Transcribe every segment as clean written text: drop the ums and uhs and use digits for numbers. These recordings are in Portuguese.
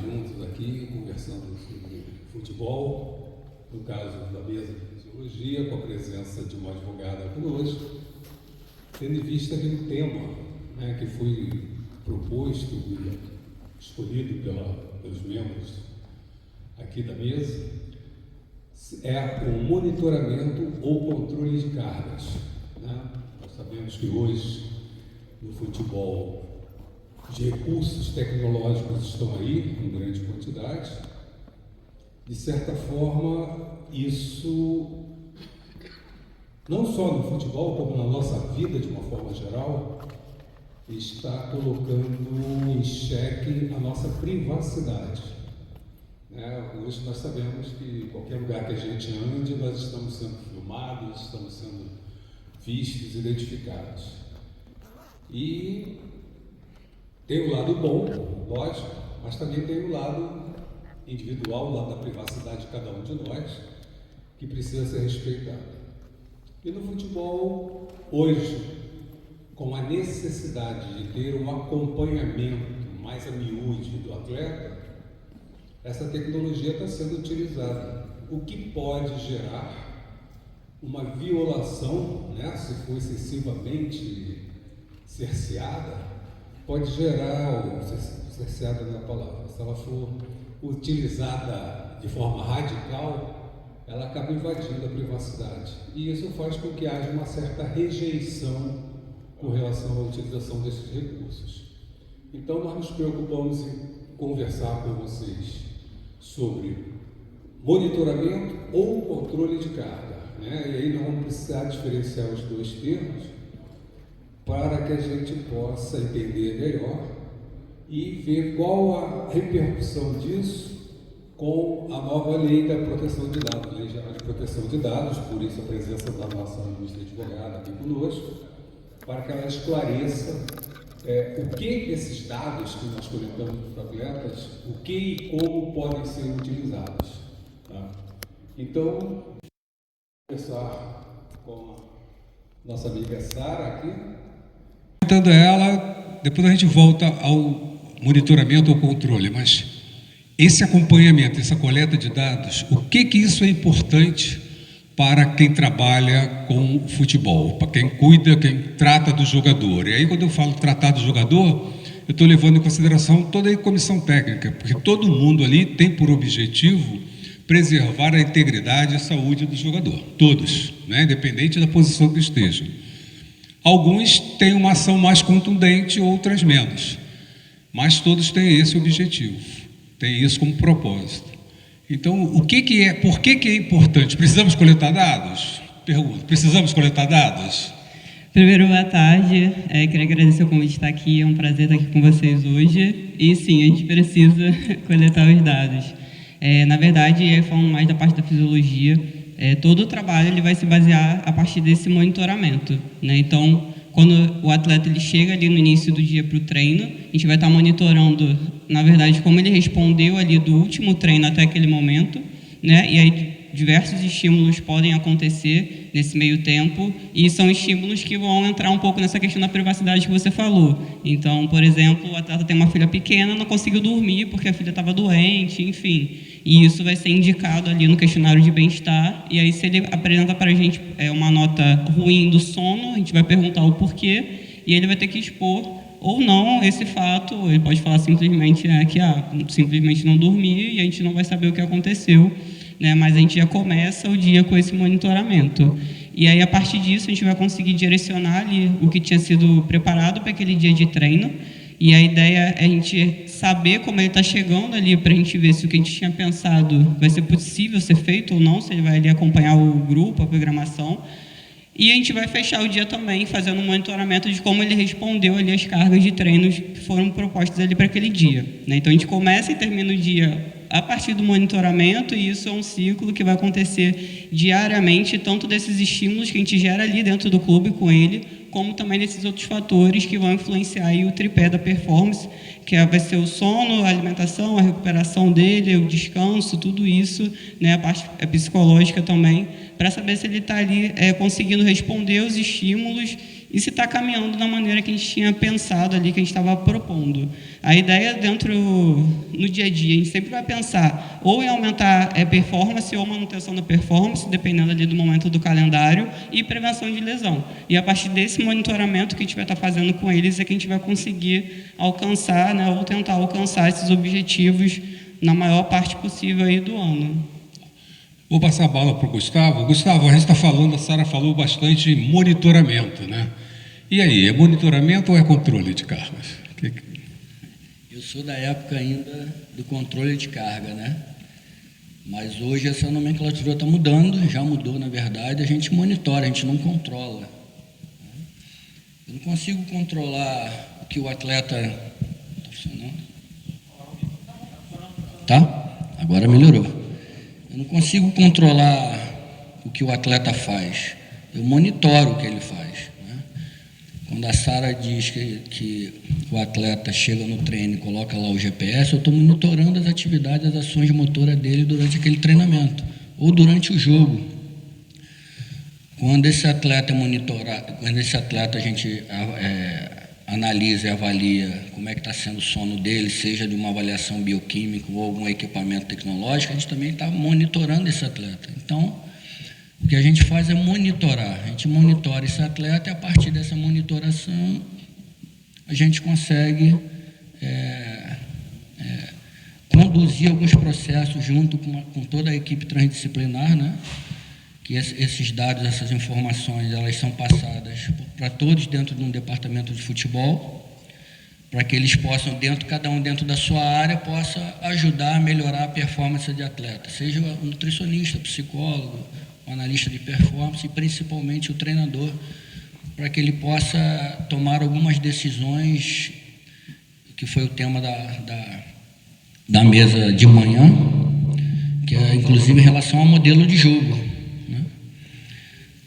juntos aqui, conversando sobre futebol, no caso da mesa de fisiologia, com a presença de uma advogada conosco, tendo em vista que o tema, né, que foi proposto e escolhido pelos membros aqui da mesa, é o monitoramento ou controle de cargas, né? Nós sabemos que hoje, no futebol, os recursos tecnológicos estão aí, em grande quantidade. De certa forma, isso, não só no futebol, como na nossa vida de uma forma geral, está colocando em xeque a nossa privacidade. Hoje nós sabemos que em qualquer lugar que a gente ande, nós estamos sendo filmados, estamos sendo vistos, identificados. E tem o lado bom, lógico, mas também tem o lado individual, o lado da privacidade de cada um de nós, que precisa ser respeitado. E no futebol, hoje, com a necessidade de ter um acompanhamento mais a miúde do atleta, essa tecnologia está sendo utilizada, o que pode gerar uma violação, né, se for excessivamente cerceada, pode gerar, ou cerceada não é a palavra, se ela for utilizada de forma radical, ela acaba invadindo a privacidade. E isso faz com que haja uma certa rejeição com relação à utilização desses recursos. Então, nós nos preocupamos em conversar com vocês sobre monitoramento ou controle de carga, né? E aí nós vamos precisar diferenciar os dois termos para que a gente possa entender melhor e ver qual a repercussão disso com a nova lei da proteção de dados, Lei Geral de Proteção de Dados, por isso a presença da nossa ilustre advogada aqui conosco, para que ela esclareça o que esses dados que nós coletamos dos atletas, o que e como podem ser utilizados. Tá? Então, vou começar com a nossa amiga Sara aqui. Perguntando a ela, depois a gente volta ao monitoramento ou controle, mas esse acompanhamento, essa coleta de dados, o que isso é importante para quem trabalha com futebol, para quem cuida, quem trata do jogador? E aí, quando eu falo tratar do jogador, eu estou levando em consideração toda a comissão técnica, porque todo mundo ali tem por objetivo preservar a integridade e a saúde do jogador, todos, né? Independente da posição que estejam. Alguns têm uma ação mais contundente, outras menos, mas todos têm esse objetivo, têm isso como propósito. Então, por que é importante? Precisamos coletar dados? Pergunta, precisamos coletar dados? Primeiro, boa tarde. Queria agradecer o convite de estar aqui. É um prazer estar aqui com vocês hoje. E sim, a gente precisa coletar os dados. Na verdade, falando mais da parte da fisiologia, todo o trabalho ele vai se basear a partir desse monitoramento, né? Então, quando o atleta ele chega ali no início do dia para o treino, a gente vai estar monitorando, na verdade, como ele respondeu ali do último treino até aquele momento, né? E aí diversos estímulos podem acontecer nesse meio tempo e são estímulos que vão entrar um pouco nessa questão da privacidade que você falou. Então, por exemplo, o atleta tem uma filha pequena, não conseguiu dormir porque a filha estava doente, enfim. E isso vai ser indicado ali no questionário de bem-estar. E aí, se ele apresenta para a gente uma nota ruim do sono, a gente vai perguntar o porquê e ele vai ter que expor ou não esse fato. Ele pode falar simplesmente que simplesmente não dormi e a gente não vai saber o que aconteceu, né? Mas a gente já começa o dia com esse monitoramento. E aí, a partir disso, a gente vai conseguir direcionar ali o que tinha sido preparado para aquele dia de treino. E a ideia é a gente saber como ele está chegando ali, para a gente ver se o que a gente tinha pensado vai ser possível ser feito ou não, se ele vai ali acompanhar o grupo, a programação. E a gente vai fechar o dia também fazendo um monitoramento de como ele respondeu ali as cargas de treinos que foram propostas ali para aquele dia, né? Então, a gente começa e termina o dia a partir do monitoramento, e isso é um ciclo que vai acontecer diariamente, tanto desses estímulos que a gente gera ali dentro do clube com ele, como também desses outros fatores que vão influenciar aí o tripé da performance, que vai ser o sono, a alimentação, a recuperação dele, o descanso, tudo isso, né, a parte psicológica também, para saber se ele está ali conseguindo responder os estímulos e se está caminhando da maneira que a gente tinha pensado ali, que a gente estava propondo. A ideia no dia a dia, a gente sempre vai pensar ou em aumentar performance ou manutenção da performance, dependendo ali do momento do calendário, e prevenção de lesão. E a partir desse monitoramento que a gente vai estar fazendo com eles é que a gente vai conseguir alcançar, né, ou tentar alcançar esses objetivos na maior parte possível aí do ano. Vou passar a bola para o Gustavo. Gustavo, a gente está falando, a Sara falou bastante em monitoramento, né? E aí, é monitoramento ou é controle de cargas? Eu sou da época ainda do controle de carga, né? Mas hoje essa nomenclatura está mudando, já mudou na verdade, a gente monitora, a gente não controla. Eu não consigo controlar o que o atleta... Está funcionando? Tá? Agora melhorou. Eu não consigo controlar o que o atleta faz, eu monitoro o que ele faz. Né? Quando a Sara diz que o atleta chega no treino e coloca lá o GPS, eu estou monitorando as atividades, as ações motoras dele durante aquele treinamento, ou durante o jogo. Quando esse atleta é monitorado, quando esse atleta a gente analisa e avalia como é que está sendo o sono dele, seja de uma avaliação bioquímica ou algum equipamento tecnológico, a gente também está monitorando esse atleta. Então, o que a gente faz é monitorar. A gente monitora esse atleta e, a partir dessa monitoração, a gente consegue conduzir alguns processos junto com toda a equipe transdisciplinar, né? Que esses dados, essas informações, elas são passadas para todos dentro de um departamento de futebol, para que eles possam, cada um dentro da sua área, possa ajudar a melhorar a performance de atleta, seja o nutricionista, psicólogo, o analista de performance e principalmente o treinador, para que ele possa tomar algumas decisões, que foi o tema da mesa de manhã, que é inclusive em relação ao modelo de jogo.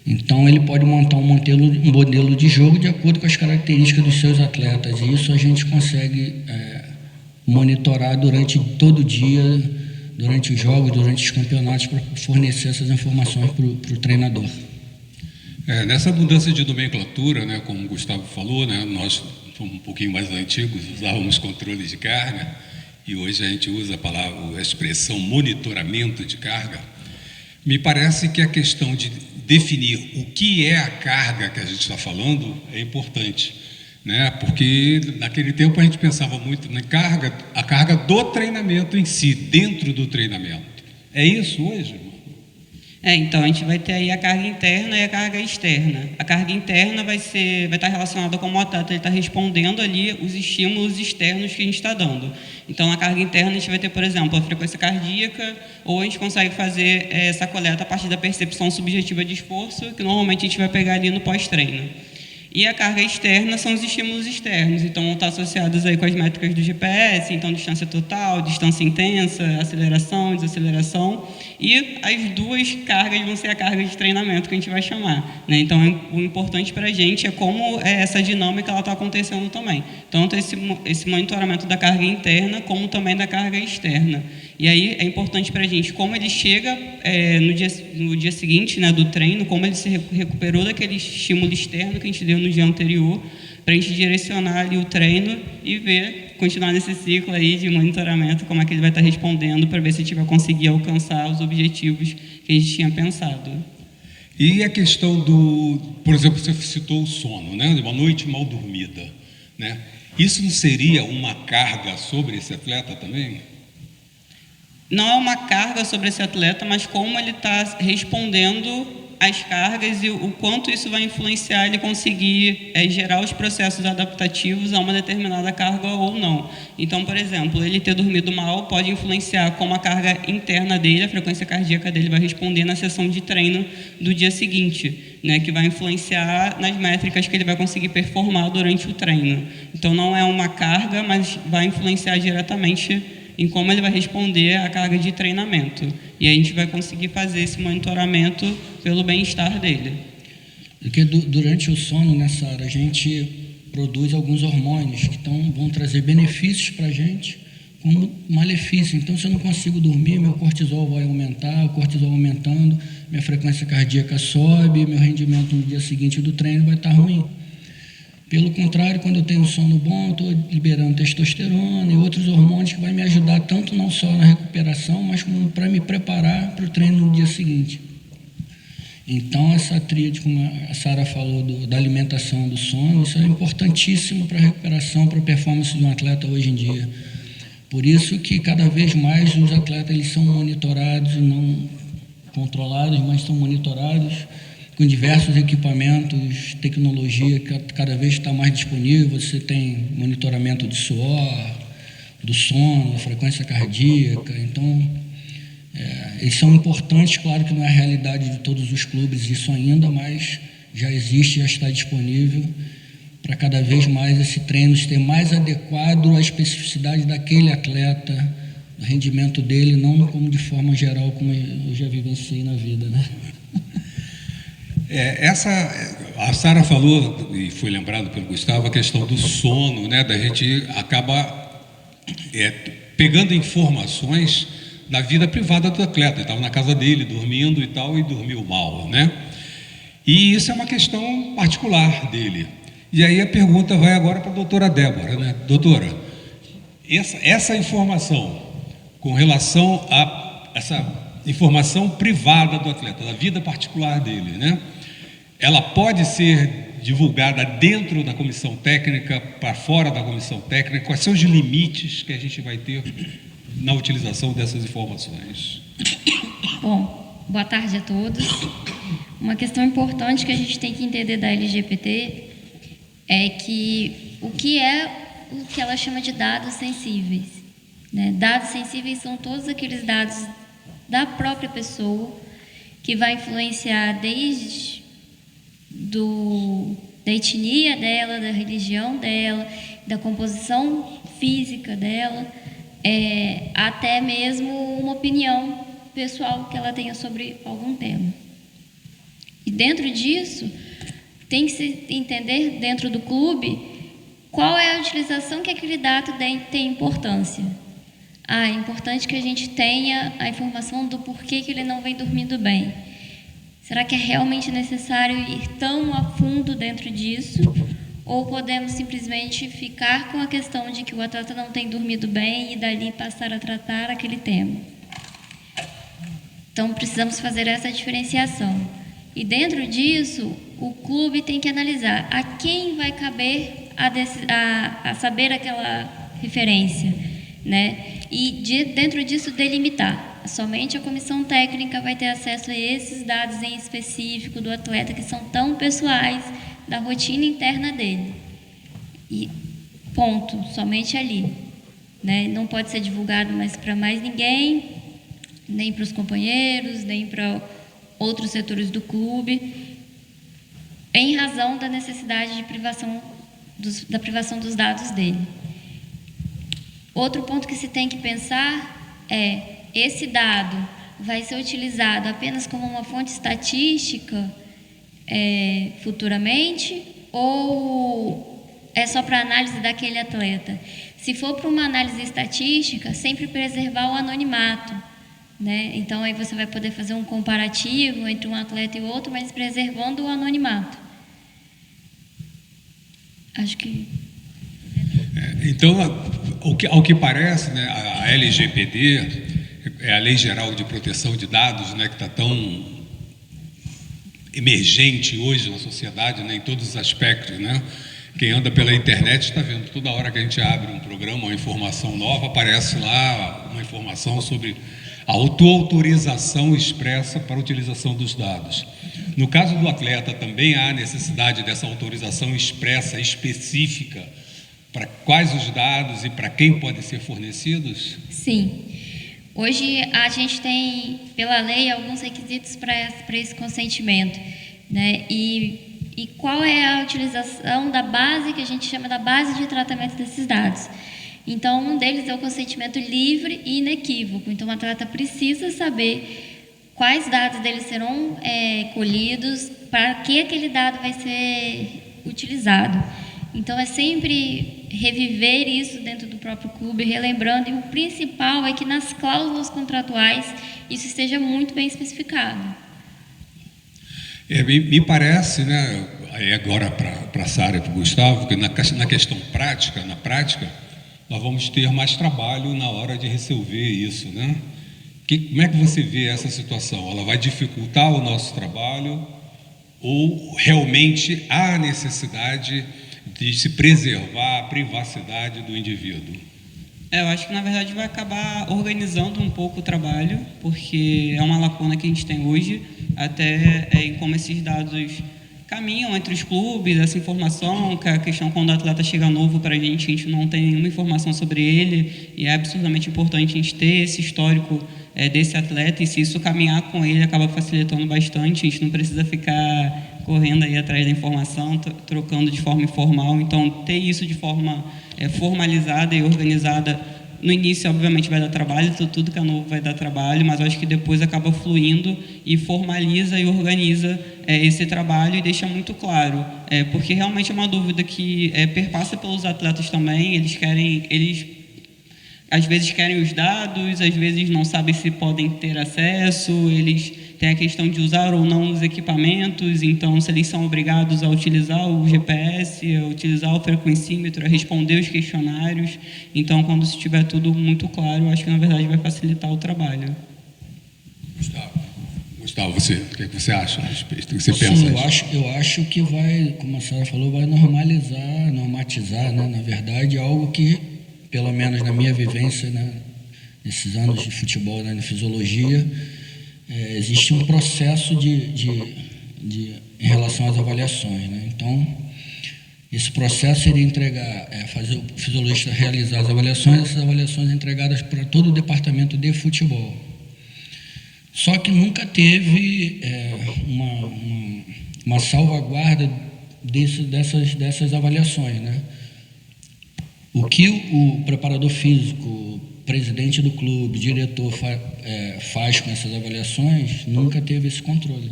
Então, ele pode montar um modelo de jogo de acordo com as características dos seus atletas. E isso a gente consegue monitorar durante todo o dia, durante os jogos, durante os campeonatos, para fornecer essas informações para o treinador. Nessa mudança de nomenclatura, né, como o Gustavo falou, né, nós somos um pouquinho mais antigos, usávamos controles de carga, e hoje a gente usa a expressão monitoramento de carga. Me parece que a questão de definir o que é a carga que a gente está falando é importante, né? Porque naquele tempo a gente pensava muito na carga, a carga do treinamento em si, dentro do treinamento. É isso hoje, irmão? Então a gente vai ter aí a carga interna e a carga externa. A carga interna vai estar relacionada com o atleta, ele está respondendo ali os estímulos externos que a gente está dando. Então, na carga interna, a gente vai ter, por exemplo, a frequência cardíaca, ou a gente consegue fazer essa coleta a partir da percepção subjetiva de esforço, que normalmente a gente vai pegar ali no pós-treino. E a carga externa são os estímulos externos, então vão estar associados aí com as métricas do GPS, então distância total, distância intensa, aceleração, desaceleração, e as duas cargas vão ser a carga de treinamento que a gente vai chamar, né? Então, o importante para a gente é como essa dinâmica está acontecendo também, tanto esse monitoramento da carga interna, como também da carga externa. E aí é importante para a gente como ele chega no dia seguinte, né, do treino, como ele se recuperou daquele estímulo externo que a gente deu no dia anterior, para a gente direcionar ali o treino e continuar nesse ciclo aí de monitoramento, como é que ele vai estar respondendo, para ver se a gente vai conseguir alcançar os objetivos que a gente tinha pensado. E a questão por exemplo, você citou o sono, né, uma noite mal dormida, né? Isso não seria uma carga sobre esse atleta também? Não é uma carga sobre esse atleta, mas como ele está respondendo às cargas e o quanto isso vai influenciar ele conseguir gerar os processos adaptativos a uma determinada carga ou não. Então, por exemplo, ele ter dormido mal pode influenciar como a carga interna dele, a frequência cardíaca dele vai responder na sessão de treino do dia seguinte, né, que vai influenciar nas métricas que ele vai conseguir performar durante o treino. Então, não é uma carga, mas vai influenciar diretamente em como ele vai responder à carga de treinamento. E aí a gente vai conseguir fazer esse monitoramento pelo bem-estar dele. Porque durante o sono, nessa área, a gente produz alguns hormônios que vão trazer benefícios para a gente, como malefício. Então, se eu não consigo dormir, meu cortisol vai aumentar, o cortisol aumentando, minha frequência cardíaca sobe, meu rendimento no dia seguinte do treino vai estar ruim. Pelo contrário, quando eu tenho sono bom, eu estou liberando testosterona e outros hormônios que vai me ajudar tanto não só na recuperação, mas como para me preparar para o treino no dia seguinte. Então, essa tríade, como a Sara falou, da alimentação, do sono, isso é importantíssimo para a recuperação, para a performance de um atleta hoje em dia. Por isso que cada vez mais os atletas eles são monitorados, não controlados, mas são monitorados com diversos equipamentos, tecnologia que cada vez está mais disponível. Você tem monitoramento de suor, do sono, da frequência cardíaca. Então, eles são importantes, claro que não é a realidade de todos os clubes isso ainda, mas já existe, já está disponível para cada vez mais esse treino ser mais adequado à especificidade daquele atleta, do rendimento dele, não como de forma geral, como eu já vivenciei na vida, né? A Sara falou, e foi lembrado pelo Gustavo, a questão do sono, né? Da gente acaba pegando informações da vida privada do atleta. Ele estava na casa dele, dormindo e tal, e dormiu mal, né? E isso é uma questão particular dele. E aí a pergunta vai agora para a doutora Débora, né? Doutora, essa informação com relação a essa informação privada do atleta, da vida particular dele, né? Ela pode ser divulgada dentro da comissão técnica, para fora da comissão técnica? Quais são os limites que a gente vai ter na utilização dessas informações? Bom, boa tarde a todos. Uma questão importante que a gente tem que entender da LGPD é que o que ela chama de dados sensíveis, né? Dados sensíveis são todos aqueles dados da própria pessoa que vai influenciar desde da etnia dela, da religião dela, da composição física dela, até mesmo uma opinião pessoal que ela tenha sobre algum tema. E dentro disso, tem que se entender dentro do clube qual é a utilização que aquele dado tem importância. É importante que a gente tenha a informação do porquê que ele não vem dormindo bem. Será que é realmente necessário ir tão a fundo dentro disso? Ou podemos simplesmente ficar com a questão de que o atleta não tem dormido bem e dali passar a tratar aquele tema? Então, precisamos fazer essa diferenciação. E dentro disso, o clube tem que analisar a quem vai caber a saber aquela referência, né? E dentro disso delimitar. Somente a comissão técnica vai ter acesso a esses dados em específico do atleta que são tão pessoais da rotina interna dele. E ponto, somente ali, né? Não pode ser divulgado mais para mais ninguém, nem para os companheiros, nem para outros setores do clube, em razão da necessidade de da privação dos dados dele. Outro ponto que se tem que pensar é: esse dado vai ser utilizado apenas como uma fonte estatística futuramente, ou é só para análise daquele atleta? Se for para uma análise estatística, sempre preservar o anonimato, né? Então, aí você vai poder fazer um comparativo entre um atleta e outro, mas preservando o anonimato. Acho que... Então, ao que parece, né, a LGPD, a Lei Geral de Proteção de Dados, né, que está tão emergente hoje na sociedade, né, em todos os aspectos, né? Quem anda pela internet está vendo, toda hora que a gente abre um programa, uma informação nova, aparece lá uma informação sobre a autorização expressa para a utilização dos dados. No caso do atleta, também há necessidade dessa autorização expressa, específica, para quais os dados e para quem podem ser fornecidos? Sim. Hoje a gente tem, pela lei, alguns requisitos para esse consentimento, né? E qual é a utilização da base, que a gente chama da base de tratamento desses dados? Então, um deles é o consentimento livre e inequívoco. Então, o atleta precisa saber quais dados dele serão colhidos, para que aquele dado vai ser utilizado. Então, é sempre reviver isso dentro do próprio clube, relembrando, e o principal é que nas cláusulas contratuais isso esteja muito bem especificado. Me parece, né, aí agora para a Sara e para o Gustavo, que na questão prática, na prática, nós vamos ter mais trabalho na hora de resolver isso, né? Como é que você vê essa situação? Ela vai dificultar o nosso trabalho ou realmente há necessidade de se preservar a privacidade do indivíduo? Eu acho que, na verdade, vai acabar organizando um pouco o trabalho, porque é uma lacuna que a gente tem hoje, até em como esses dados caminham entre os clubes, essa informação, que a questão quando o atleta chega novo para a gente não tem nenhuma informação sobre ele, e é absurdamente importante a gente ter esse histórico desse atleta, e se isso caminhar com ele, acaba facilitando bastante, a gente não precisa ficar correndo aí atrás da informação, trocando de forma informal, então ter isso de forma formalizada e organizada, no início obviamente vai dar trabalho, tudo que é novo vai dar trabalho, mas eu acho que depois acaba fluindo e formaliza e organiza esse trabalho e deixa muito claro, porque realmente é uma dúvida que perpassa pelos atletas também, eles às vezes querem os dados, às vezes não sabem se podem ter acesso, eles têm a questão de usar ou não os equipamentos, então se eles são obrigados a utilizar o GPS, a utilizar o frequencímetro, a responder os questionários. Então, quando estiver tudo muito claro, eu acho que, na verdade, vai facilitar o trabalho. Gustavo, você, o que você acha a respeito? O que você Sim, pensa? eu acho que vai, como a Sara falou, vai normatizar, né? Na verdade, algo que, pelo menos na minha vivência, né, nesses anos de futebol, né, na fisiologia, existe um processo em relação às avaliações, né? Então, esse processo seria fazer o fisiologista realizar as avaliações, essas avaliações entregadas para todo o departamento de futebol. Só que nunca teve uma salvaguarda dessas avaliações, né? O que o preparador físico, presidente do clube, diretor faz com essas avaliações, nunca teve esse controle.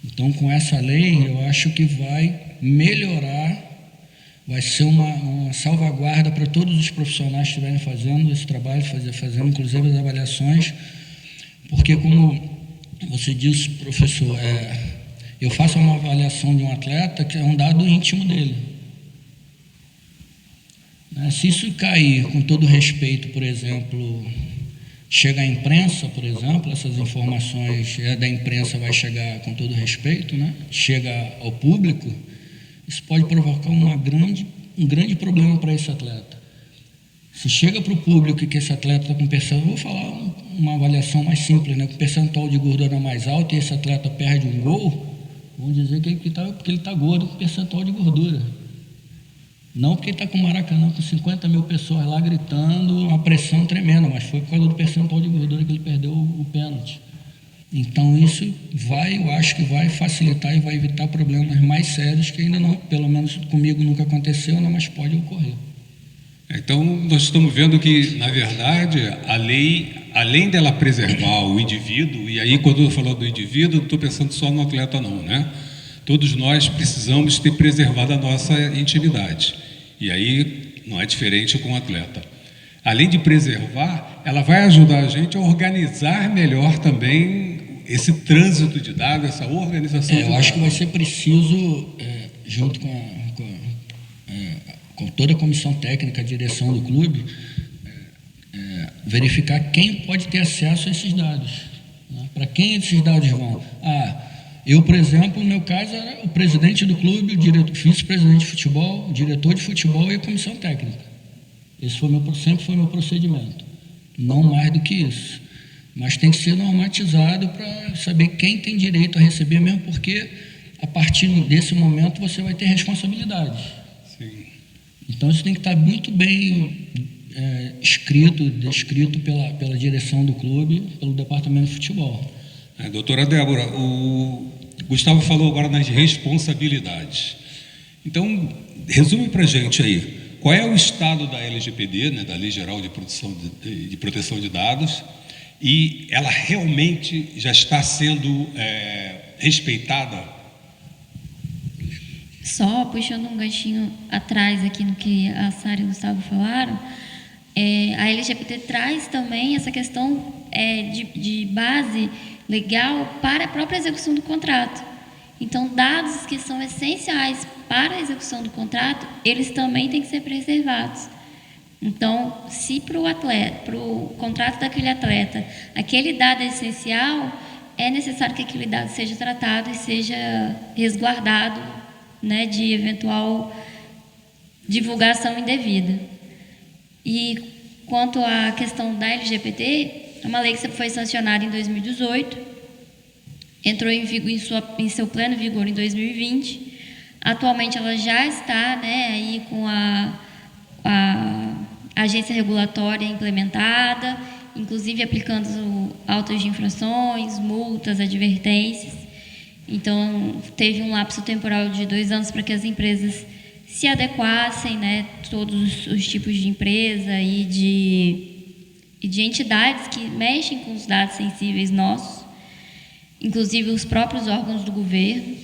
Então, com essa lei, eu acho que vai melhorar, vai ser uma salvaguarda para todos os profissionais que estiverem fazendo esse trabalho, fazendo inclusive as avaliações, porque, como você disse, professor, eu faço uma avaliação de um atleta que é um dado íntimo dele. Se isso cair, com todo respeito, por exemplo, chega à imprensa, por exemplo, essas informações da imprensa vai chegar com todo respeito, né? Chega ao público, isso pode provocar um grande problema para esse atleta. Se chega para o público que esse atleta está com percentual, vou falar uma avaliação mais simples, né? Com percentual de gordura mais alto e esse atleta perde um gol, vão dizer que porque ele está gordo com percentual de gordura. Não porque ele está com o Maracanã com 50 mil pessoas lá gritando, uma pressão tremenda, mas foi por causa do percentual de gordura que ele perdeu o pênalti. Então isso eu acho que vai facilitar e vai evitar problemas mais sérios que ainda não, pelo menos comigo nunca aconteceu, né, mas pode ocorrer. Então, nós estamos vendo que, na verdade, a lei, além dela preservar o indivíduo, e aí quando eu falo do indivíduo, não estou pensando só no atleta não, né? Todos nós precisamos ter preservado a nossa intimidade. E aí não é diferente com o atleta. Além de preservar, ela vai ajudar a gente a organizar melhor também esse trânsito de dados, essa organização de dados. Eu acho que vai ser preciso, junto com toda a comissão técnica, a direção do clube, verificar quem pode ter acesso a esses dados. Né? Para quem esses dados vão? Eu, por exemplo, no meu caso, era o presidente do clube, o vice-presidente de futebol, o diretor de futebol e a comissão técnica. Esse sempre foi meu procedimento. Não mais do que isso. Mas tem que ser normatizado para saber quem tem direito a receber, mesmo porque, a partir desse momento, você vai ter responsabilidade. Sim. Então, isso tem que estar muito bem descrito pela direção do clube, pelo departamento de futebol. Doutora Débora, o Gustavo falou agora nas responsabilidades. Então, resume para a gente aí, qual é o estado da LGPD, né, da Lei Geral de Proteção de Dados, e ela realmente já está sendo respeitada? Só puxando um ganchinho atrás aqui no que a Sara e o Gustavo falaram, a LGPD traz também essa questão de base legal para a própria execução do contrato. Então, dados que são essenciais para a execução do contrato, eles também têm que ser preservados. Então, se para o contrato daquele atleta, aquele dado é essencial, é necessário que aquele dado seja tratado e seja resguardado, né, de eventual divulgação indevida. E quanto à questão da LGPD, é uma lei que foi sancionada em 2018, entrou em seu pleno vigor em 2020. Atualmente ela já está, né, aí com a agência regulatória implementada, inclusive aplicando autos de infrações, multas, advertências. Então, teve um lapso temporal de 2 anos para que as empresas se adequassem, né, todos os tipos de empresa e de entidades que mexem com os dados sensíveis nossos, inclusive os próprios órgãos do governo.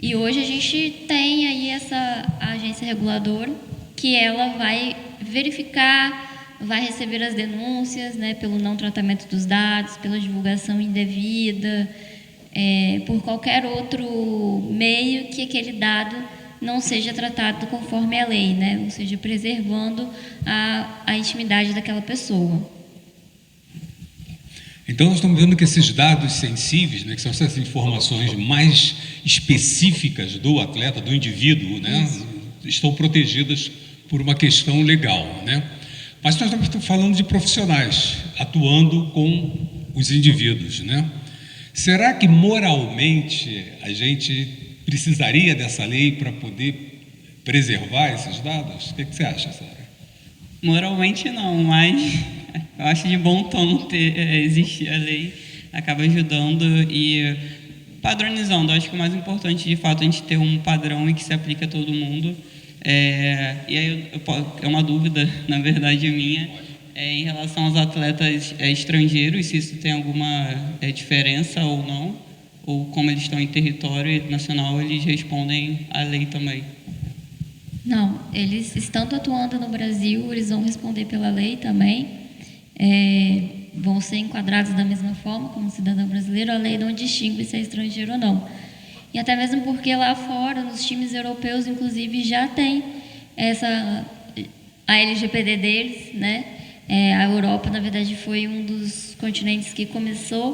E hoje a gente tem aí essa agência reguladora que ela vai verificar, vai receber as denúncias, né, pelo não tratamento dos dados, pela divulgação indevida, por qualquer outro meio que aquele dado não seja tratado conforme a lei, né, ou seja, preservando a intimidade daquela pessoa. Então, nós estamos vendo que esses dados sensíveis, né, que são essas informações mais específicas do atleta, do indivíduo, né, estão protegidas por uma questão legal, né? Mas nós estamos falando de profissionais atuando com os indivíduos, né? Será que moralmente a gente precisaria dessa lei para poder preservar esses dados? O que você acha, Sara? Moralmente não, mas eu acho de bom tom existir a lei, acaba ajudando e padronizando. Eu acho que o mais importante, de fato, é a gente ter um padrão e que se aplique a todo mundo. E aí é uma dúvida, na verdade, minha, em relação aos atletas estrangeiros, se isso tem alguma diferença ou não, ou como eles estão em território nacional, eles respondem à lei também. Não, eles estando atuando no Brasil, eles vão responder pela lei também, vão ser enquadrados da mesma forma como cidadão brasileiro. A lei não distingue se é estrangeiro ou não. E até mesmo porque lá fora, nos times europeus, inclusive, já tem a LGPD deles, né? A Europa, na verdade, foi um dos continentes que começou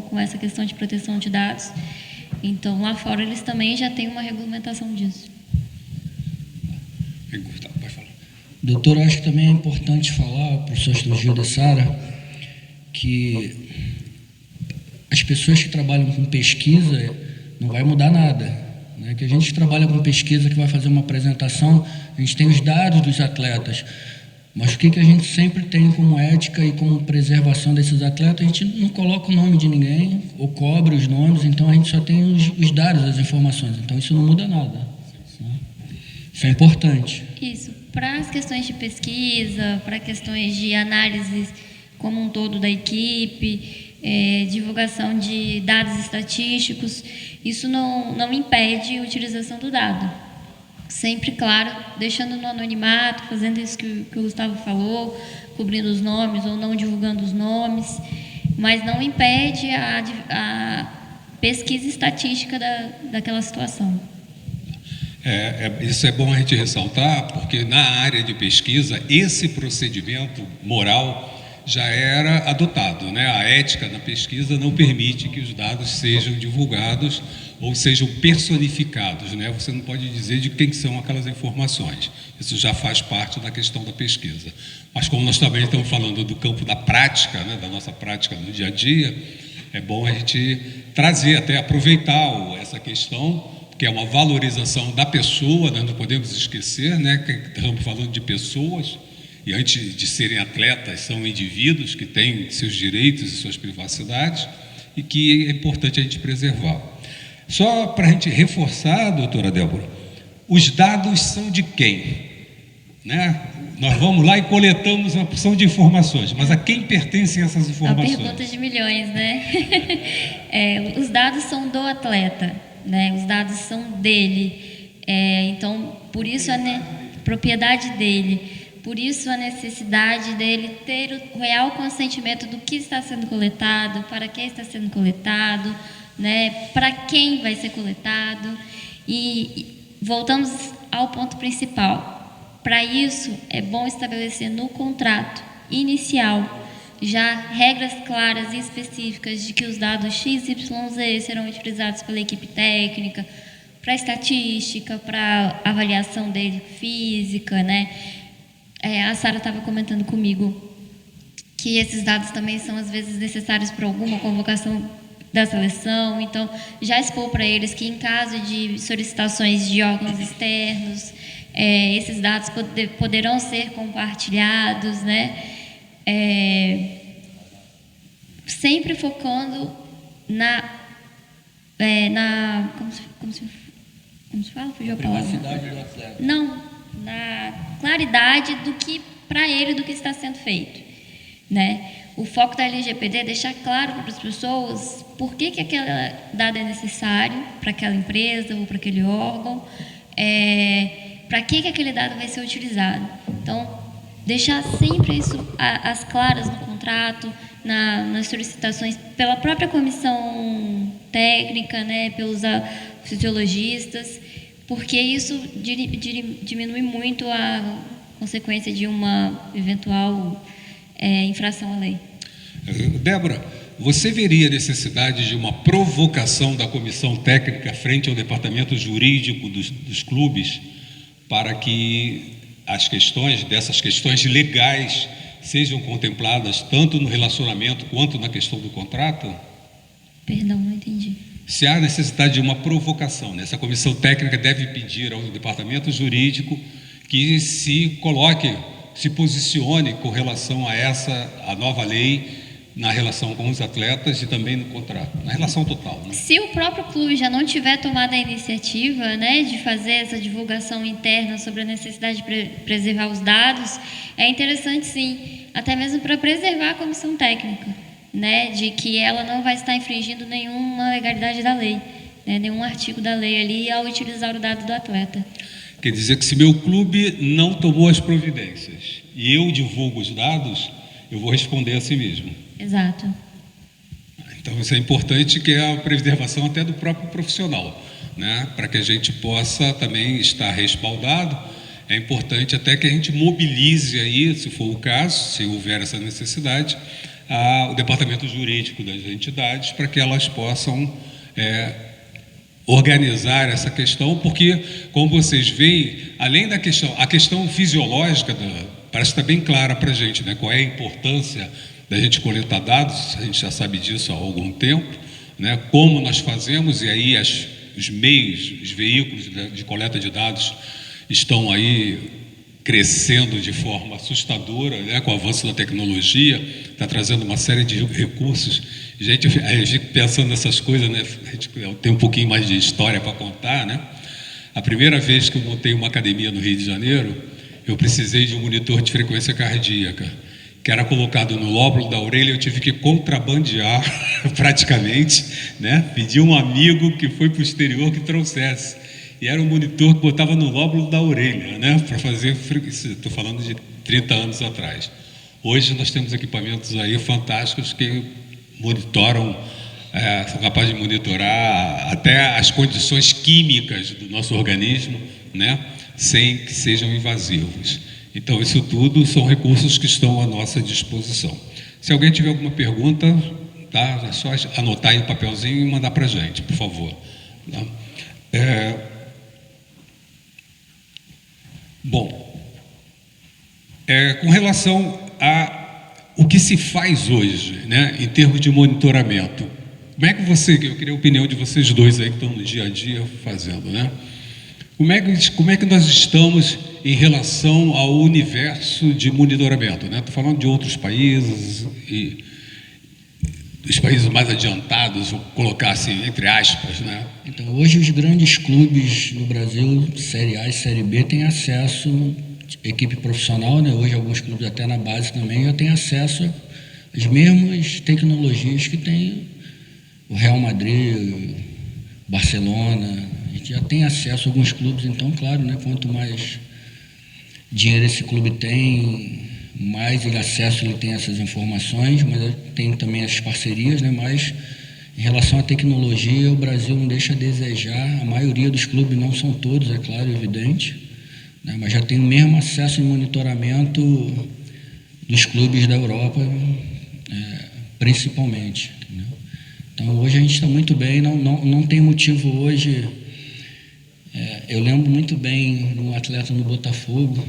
com essa questão de proteção de dados. Então, lá fora, eles também já têm uma regulamentação disso. Pode falar. Doutor, eu acho que também é importante falar, o professor Estrugilda e Sara, que as pessoas que trabalham com pesquisa não vai mudar nada, né? Que a gente trabalha com pesquisa, que vai fazer uma apresentação, a gente tem os dados dos atletas, mas o que a gente sempre tem como ética e como preservação desses atletas, a gente não coloca o nome de ninguém ou cobre os nomes, então a gente só tem os dados, as informações, então isso não muda nada, né? Isso é importante. Isso, para as questões de pesquisa, para questões de análise como um todo da equipe, divulgação de dados estatísticos, isso não impede a utilização do dado. Sempre, claro, deixando no anonimato, fazendo isso que o Gustavo falou, cobrindo os nomes ou não divulgando os nomes, mas não impede a pesquisa estatística daquela situação. Isso é bom a gente ressaltar, porque na área de pesquisa, esse procedimento moral já era adotado, né? A ética na pesquisa não permite que os dados sejam divulgados ou sejam personificados, né? Você não pode dizer de quem são aquelas informações. Isso já faz parte da questão da pesquisa. Mas como nós também estamos falando do campo da prática, né? Da nossa prática no dia a dia, é bom a gente trazer, até aproveitar essa questão, que é uma valorização da pessoa, nós não podemos esquecer, né? Que estamos falando de pessoas. E antes de serem atletas, são indivíduos que têm seus direitos e suas privacidades e que é importante a gente preservar. Só para a gente reforçar, doutora Débora, os dados são de quem? Né? Nós vamos lá e coletamos uma porção de informações, mas a quem pertencem essas informações? A pergunta de milhões, né? Os dados são do atleta, né? Os dados são dele. Então, por isso a propriedade dele. Por isso a necessidade dele ter o real consentimento do que está sendo coletado, para que está sendo coletado, né, para quem vai ser coletado. E voltamos ao ponto principal. Para isso, é bom estabelecer no contrato inicial já regras claras e específicas de que os dados X, Y, Z serão utilizados pela equipe técnica para estatística, para avaliação dele física, né? A Sara estava comentando comigo que esses dados também são às vezes necessários para alguma convocação da seleção, então já expor para eles que em caso de solicitações de órgãos externos, esses dados poderão ser compartilhados, né? Sempre focando como se fala? Fugiu a palavra. Privacidade do atleta. Não, na claridade do que para ele do que está sendo feito, né? O foco da LGPD é deixar claro para as pessoas por que aquele dado é necessário para aquela empresa ou para aquele órgão, para que aquele dado vai ser utilizado. Então, deixar sempre isso as claras no contrato, nas solicitações pela própria comissão técnica, né, pelos fisiologistas, porque isso diminui muito a consequência de uma eventual infração à lei. Débora, você veria necessidade de uma provocação da comissão técnica frente ao departamento jurídico dos clubes para que dessas questões legais sejam contempladas tanto no relacionamento quanto na questão do contrato? Perdão, não entendi. Se há necessidade de uma provocação, né? Essa comissão técnica deve pedir ao departamento jurídico que se posicione com relação a nova lei na relação com os atletas e também no contrato, na relação total, né? Se o próprio clube já não tiver tomado a iniciativa, né, de fazer essa divulgação interna sobre a necessidade de preservar os dados, é interessante sim, até mesmo para preservar a comissão técnica, né, de que ela não vai estar infringindo nenhuma legalidade da lei, né, nenhum artigo da lei ali ao utilizar o dado do atleta. Quer dizer que se meu clube não tomou as providências e eu divulgo os dados, eu vou responder a si mesmo. Exato. Então, isso é importante, que é a preservação até do próprio profissional, né? Para que a gente possa também estar respaldado, é importante até que a gente mobilize aí, se for o caso, se houver essa necessidade, o departamento jurídico das entidades para que elas possam organizar essa questão, porque, como vocês veem, além da questão, a questão fisiológica parece estar bem clara para a gente, né? Qual é a importância da gente coletar dados, a gente já sabe disso há algum tempo, né? Como nós fazemos, e aí os meios, os veículos de coleta de dados estão aí crescendo de forma assustadora, né? Com o avanço da tecnologia, está trazendo uma série de recursos. A gente pensando nessas coisas, né? A gente tem um pouquinho mais de história para contar, né? A primeira vez que eu montei uma academia no Rio de Janeiro, eu precisei de um monitor de frequência cardíaca, que era colocado no lóbulo da orelha. Eu tive que contrabandear praticamente, né? Pedi um amigo que foi para o exterior que trouxesse. E era um monitor que botava no lóbulo da orelha, né? Para fazer frequência. Estou falando de 30 anos atrás. Hoje nós temos equipamentos aí fantásticos que monitoram, são capazes de monitorar até as condições químicas do nosso organismo, né? Sem que sejam invasivos. Então, isso tudo são recursos que estão à nossa disposição. Se alguém tiver alguma pergunta, tá? É só anotar aí o papelzinho e mandar para a gente, por favor. Tá? Bom, com relação a o que se faz hoje, né, em termos de monitoramento, eu queria a opinião de vocês dois aí que estão no dia a dia fazendo, né? Como é que nós estamos em relação ao universo de monitoramento, né? Estou falando de outros países e dos países mais adiantados, vou colocar assim, entre aspas, né? Então, hoje os grandes clubes no Brasil, Série A e Série B, têm acesso, equipe profissional, né? Hoje alguns clubes até na base também já têm acesso às mesmas tecnologias que tem o Real Madrid, Barcelona. A gente já tem acesso a alguns clubes, então, claro, né? Quanto mais dinheiro esse clube tem, mais acesso ele tem a essas informações, mas tem também as parcerias, né? Mas em relação à tecnologia, o Brasil não deixa a desejar. A maioria dos clubes, não são todos, é claro, evidente, né? Mas já tem o mesmo acesso e monitoramento dos clubes da Europa, principalmente. Entendeu? Então, hoje a gente está muito bem, não tem motivo hoje. Eu lembro muito bem de um atleta no Botafogo,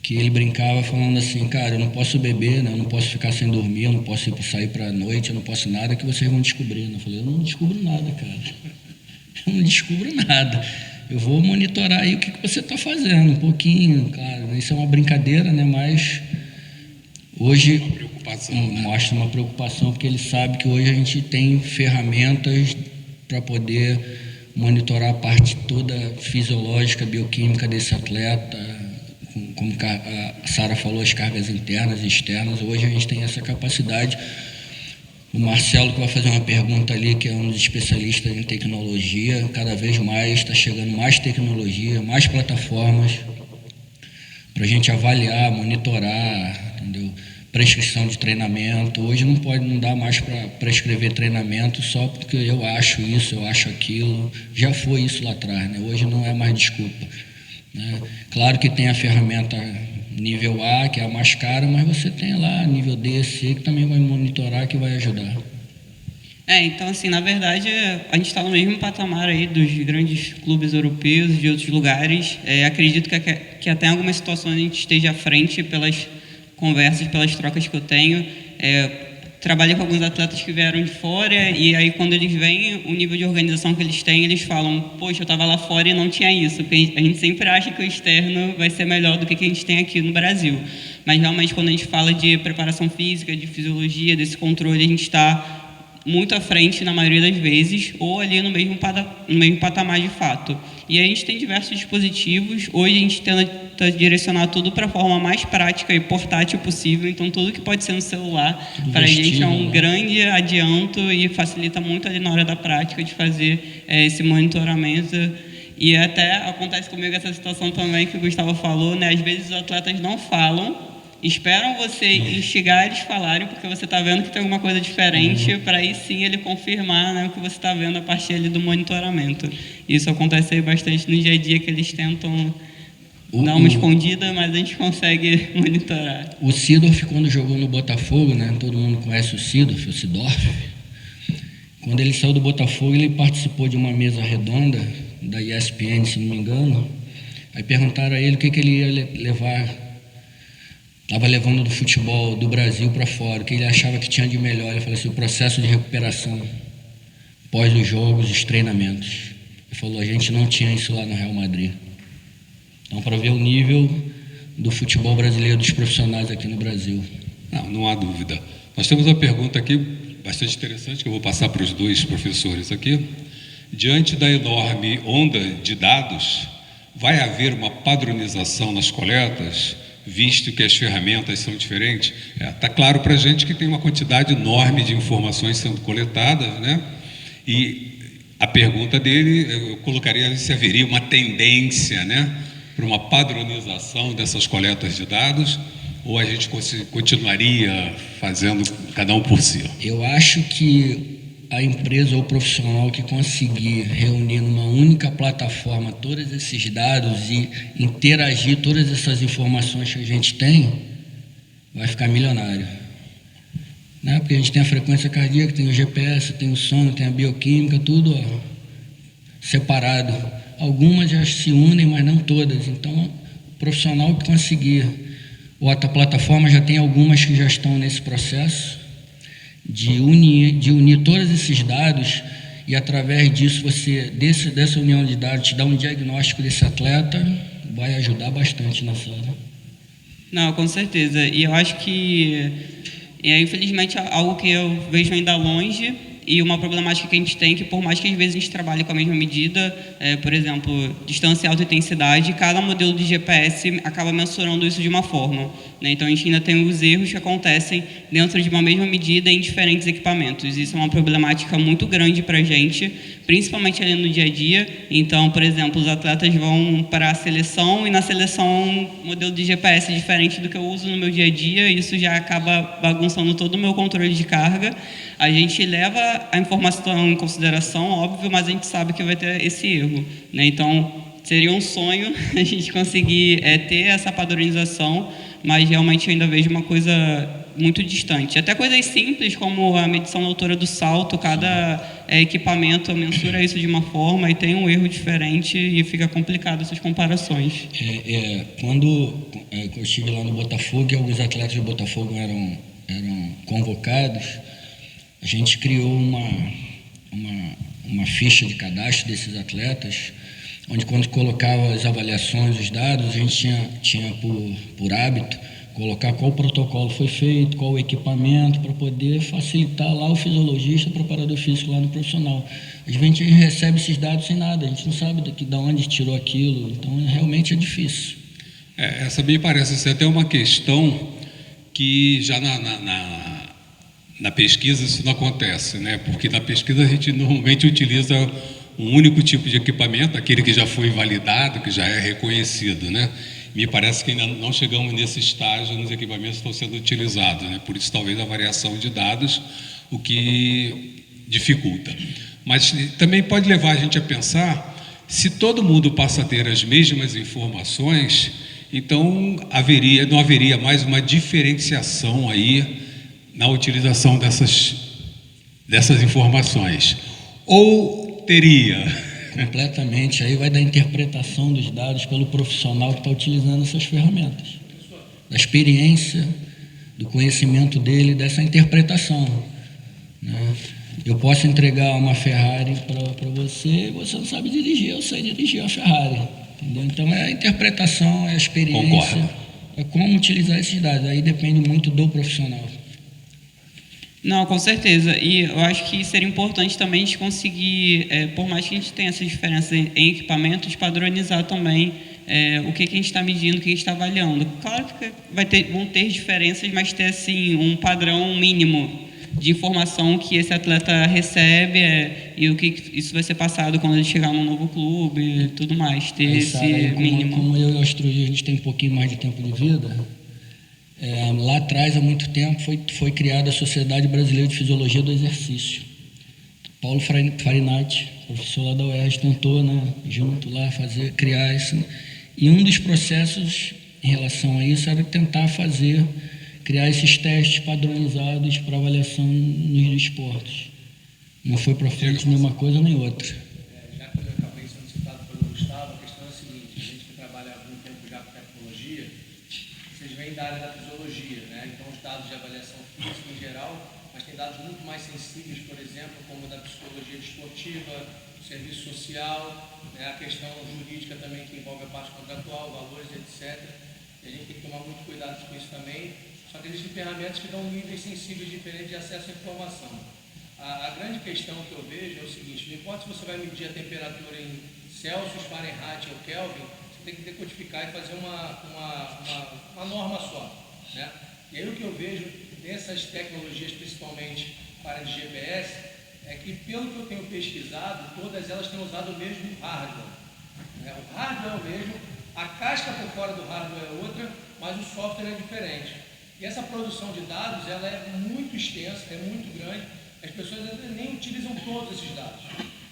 que ele brincava falando assim, cara, eu não posso beber, né? Eu não posso ficar sem dormir, eu não posso sair para a noite, eu não posso nada que vocês vão descobrir. Eu falei, eu não descubro nada, cara. Eu não descubro nada. Eu vou monitorar aí o que você está fazendo, um pouquinho, claro. Isso é uma brincadeira, né? Mas hoje mostra uma preocupação, porque ele sabe que hoje a gente tem ferramentas para poder monitorar a parte toda fisiológica, bioquímica desse atleta, como a Sara falou, as cargas internas e externas. Hoje a gente tem essa capacidade. O Marcelo, que vai fazer uma pergunta ali, que é um dos especialistas em tecnologia, cada vez mais está chegando mais tecnologia, mais plataformas para a gente avaliar, monitorar, entendeu? Prescrição de treinamento. Hoje não dá mais para prescrever treinamento só porque eu acho isso, eu acho aquilo. Já foi isso lá atrás, né? Hoje não é mais desculpa, né? Claro que tem a ferramenta nível A, que é a mais cara, mas você tem lá nível D, C, que também vai monitorar, que vai ajudar. Então, assim, na verdade, a gente está no mesmo patamar aí dos grandes clubes europeus e de outros lugares. Acredito que até em algumas situações a gente esteja à frente pelas conversas, pelas trocas que eu tenho. Trabalhei com alguns atletas que vieram de fora e aí quando eles vêm, o nível de organização que eles têm, eles falam, poxa, eu estava lá fora e não tinha isso. Porque a gente sempre acha que o externo vai ser melhor do que a gente tem aqui no Brasil. Mas realmente quando a gente fala de preparação física, de fisiologia, desse controle, a gente está muito à frente na maioria das vezes, ou ali no mesmo patamar de fato. E a gente tem diversos dispositivos. Hoje a gente tenta direcionar tudo para a forma mais prática e portátil possível. Então, tudo que pode ser no celular, para a gente é um grande adianto e facilita muito ali na hora da prática de fazer esse monitoramento. E até acontece comigo essa situação também que o Gustavo falou, né? Às vezes os atletas não falam, esperam você instigar eles falarem, porque você está vendo que tem alguma coisa diferente, para aí sim ele confirmar, né, o que você está vendo a partir ali do monitoramento. Isso acontece aí bastante no dia a dia, que eles tentam dar uma escondida, mas a gente consegue monitorar. O Seedorf, quando jogou no Botafogo, né, todo mundo conhece o Seedorf, quando ele saiu do Botafogo, ele participou de uma mesa redonda da ESPN, se não me engano. Aí perguntaram a ele o que ele ia levar. Estava levando do futebol do Brasil para fora, o que ele achava que tinha de melhor. Ele falou assim, o processo de recuperação pós os jogos, os treinamentos. Ele falou, a gente não tinha isso lá no Real Madrid. Então, para ver o nível do futebol brasileiro, dos profissionais aqui no Brasil. Não há dúvida. Nós temos uma pergunta aqui bastante interessante, que eu vou passar para os dois professores aqui. Diante da enorme onda de dados, vai haver uma padronização nas coletas, visto que as ferramentas são diferentes? Está claro para a gente que tem uma quantidade enorme de informações sendo coletadas, né? E a pergunta dele, eu colocaria se haveria uma tendência, né, para uma padronização dessas coletas de dados, ou a gente continuaria fazendo cada um por si? Eu acho que a empresa ou profissional que conseguir reunir numa única plataforma todos esses dados e interagir todas essas informações que a gente tem, vai ficar milionário. Né? Porque a gente tem a frequência cardíaca, tem o GPS, tem o sono, tem a bioquímica, tudo separado. Algumas já se unem, mas não todas. Então, o profissional que conseguir, ou a plataforma já tem algumas que já estão nesse processo, de unir todos esses dados e, através disso, dessa união de dados, te dar um diagnóstico desse atleta, vai ajudar bastante nessa hora. Não, com certeza. E eu acho que, infelizmente, algo que eu vejo ainda longe, E uma problemática que a gente tem é que, por mais que às vezes a gente trabalhe com a mesma medida, por exemplo, distância e alta intensidade, cada modelo de GPS acaba mensurando isso de uma forma, né? Então, a gente ainda tem os erros que acontecem dentro de uma mesma medida em diferentes equipamentos. Isso é uma problemática muito grande para a gente, principalmente ali no dia a dia. Então, por exemplo, os atletas vão para a seleção e na seleção um modelo de GPS diferente do que eu uso no meu dia a dia, e isso já acaba bagunçando todo o meu controle de carga. A gente leva a informação em consideração, óbvio, mas a gente sabe que vai ter esse erro, né? Então, seria um sonho a gente conseguir ter essa padronização, mas realmente eu ainda vejo uma coisa muito distante. Até coisas simples, como a medição da altura do salto, cada equipamento mensura isso de uma forma e tem um erro diferente e fica complicado essas comparações. Quando eu estive lá no Botafogo e alguns atletas do Botafogo eram convocados, a gente criou uma ficha de cadastro desses atletas, onde quando colocava as avaliações, os dados, a gente tinha por hábito colocar qual protocolo foi feito, qual o equipamento, para poder facilitar lá o fisiologista, o preparador físico lá no profissional. Às vezes a gente recebe esses dados sem nada, a gente não sabe de onde tirou aquilo, então realmente é difícil. Essa me parece ser até uma questão que já na pesquisa isso não acontece, né? Porque na pesquisa a gente normalmente utiliza um único tipo de equipamento, aquele que já foi validado, que já é reconhecido, né? Me parece que ainda não chegamos nesse estágio nos equipamentos que estão sendo utilizados, né? Por isso talvez a variação de dados, o que dificulta. Mas também pode levar a gente a pensar, se todo mundo passa a ter as mesmas informações, então não haveria mais uma diferenciação aí na utilização dessas informações. Ou teria? Completamente. Aí vai da interpretação dos dados pelo profissional que está utilizando essas ferramentas. Da experiência, do conhecimento dele, dessa interpretação, né? Eu posso entregar uma Ferrari para você, você não sabe dirigir, eu sei dirigir a Ferrari. Entendeu? Então é a interpretação, é a experiência, Concordo. É como utilizar esses dados. Aí depende muito do profissional. Não, com certeza. E eu acho que seria importante também a gente conseguir, por mais que a gente tenha essas diferenças em equipamentos, padronizar também o que a gente está medindo, o que a gente está avaliando. Claro que vão ter diferenças, mas ter assim, um padrão mínimo de informação que esse atleta recebe e o que isso vai ser passado quando ele chegar num novo clube e tudo mais. Ter Aí, esse Sara, mínimo. Como eu e o Astrologia, a gente tem um pouquinho mais de tempo de vida. Lá atrás, há muito tempo, foi criada a Sociedade Brasileira de Fisiologia do Exercício. Paulo Farinati, professor lá da UERJ, tentou, né, junto lá, criar isso. E um dos processos em relação a isso era tentar criar esses testes padronizados para avaliação nos esportes. Não foi para frente nenhuma coisa nem outra. Já que eu acabei sendo citado pelo Gustavo, a questão é a seguinte: a gente que trabalha há algum tempo já com tecnologia, vocês vêm da área da fisiologia, né? Então os dados de avaliação física em geral, mas tem dados muito mais sensíveis, por exemplo, como da psicologia desportiva, serviço social, né? A questão jurídica também, que envolve a parte contratual, valores, etc. E a gente tem que tomar muito cuidado com isso também. Só que existem ferramentas que dão níveis sensíveis diferentes de acesso à informação. A grande questão que eu vejo é o seguinte: não importa se você vai medir a temperatura em Celsius, Fahrenheit ou Kelvin, você tem que decodificar e fazer uma norma só, né? E aí o que eu vejo dessas tecnologias, principalmente para de GPS, é que, pelo que eu tenho pesquisado, todas elas têm usado o mesmo hardware, né? O hardware é o mesmo, a casca por fora do hardware é outra, mas o software é diferente. E essa produção de dados, ela é muito extensa, é muito grande. As pessoas nem utilizam todos esses dados.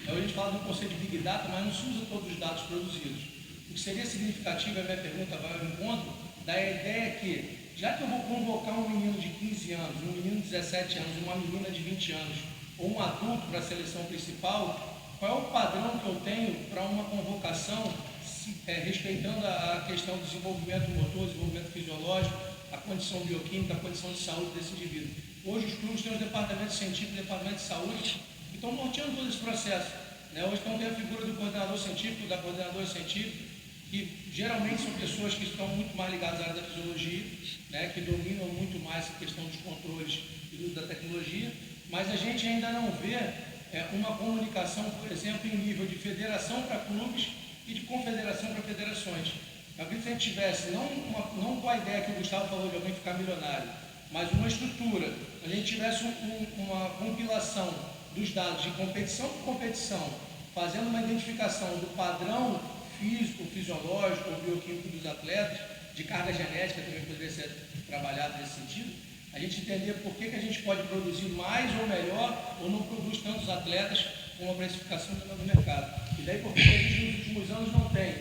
A gente fala do conceito de Big Data, mas não se usa todos os dados produzidos. O que seria significativo, a minha pergunta vai ao encontro, da ideia que, já que eu vou convocar um menino de 15 anos, um menino de 17 anos, uma menina de 20 anos, ou um adulto para a seleção principal, qual é o padrão que eu tenho para uma convocação, respeitando a questão do desenvolvimento motor, desenvolvimento fisiológico, a condição bioquímica, a condição de saúde desse indivíduo. Hoje os clubes têm os departamentos científicos, departamentos de saúde, que estão norteando todo esse processo, né? Hoje estão tendo a figura do coordenador científico, da coordenadora científica, que geralmente são pessoas que estão muito mais ligadas à área da fisiologia, né? Que dominam muito mais a questão dos controles e do uso da tecnologia, mas a gente ainda não vê uma comunicação, por exemplo, em nível de federação para clubes e de confederação para federações. Eu acredito que se a gente tivesse, não com a ideia que o Gustavo falou de alguém ficar milionário, mas uma estrutura, a gente tivesse uma compilação dos dados de competição por competição, fazendo uma identificação do padrão físico, fisiológico ou bioquímico dos atletas, de carga genética também poderia ser trabalhado nesse sentido, a gente entender por que a gente pode produzir mais ou melhor ou não produz tantos atletas com uma precificação do mercado. E daí por que a gente nos últimos anos não tem,